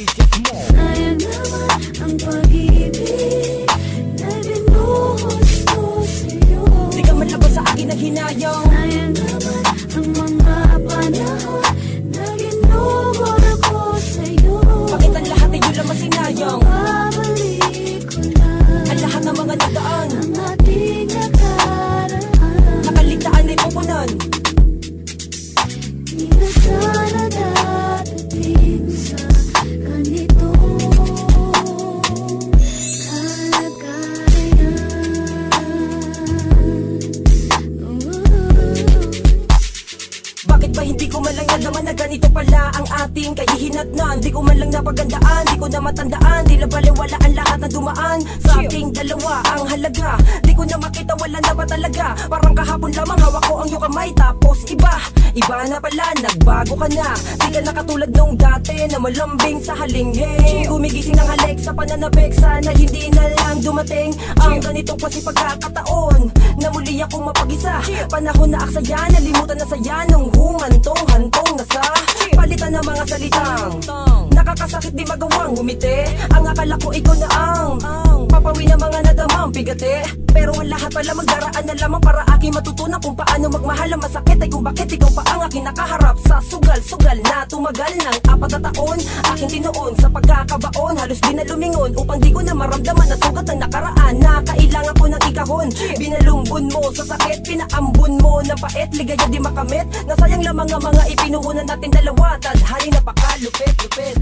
digits mo. Sayang naman ang pag-ibig na binuhos ko sa'yo. Di ka malabas sa akin naghinayang. Sayang naman ang mga panahon na ginugol ko sa'yo. Bakit ang lahat ay yun lang masinayang? Babalik ko na Ang lahat ng mga nagdaan, ang ating nakaraan. nakaligtaan ay pupunan. Di na sana dadating sa ganito kalagayan. Bakit ba hindi ko man lang nalaman na ganito pala ang ating kahihinatnan? Di ko man lang napagandaan, di ko na matandaan, di baliwala ang lahat na dumaan sa ating dalawa. Ang halaga, di ko na makita, wala na ba talaga? Parang kahapon lamang hawak ko ang iyong kamay, tapos iba na pala, nagbago ka na. Di ka na katulad nung dati na malambing sa halinghing. Gumigising ng halik sa pananabik, sana hindi na lang dumating ang ganitong klase pagkakataon na muli akong mapag-isa. Panahon na aksaya, nalimutan na saya nung humantong-hantong na sa palitan ng mga salitang nakakasakit di magawang gumiti. Ang akala ko ikaw na ang papawi ng mga nadamang bigate. Pero ang lahat pala magdaraan na lamang para aking matutunan kung paano magmahal. Ang masakit ay kung bakit ikaw pa ang aking nakaharap sa sugal-sugal na tumagal ng 4 na taon. Aking tinuon sa pagkakabaon, halos di na lumingon upang di ko na maramdaman na sugat ng nakaraan na kailangan ko ng ikahon. Binalumbon mo sa sakit, pinaambon mo ng pait, ligaya di makamit. Nasayang lamang ang mga ipinuhunan natin dalawa, tadhani napakalupit-lupit.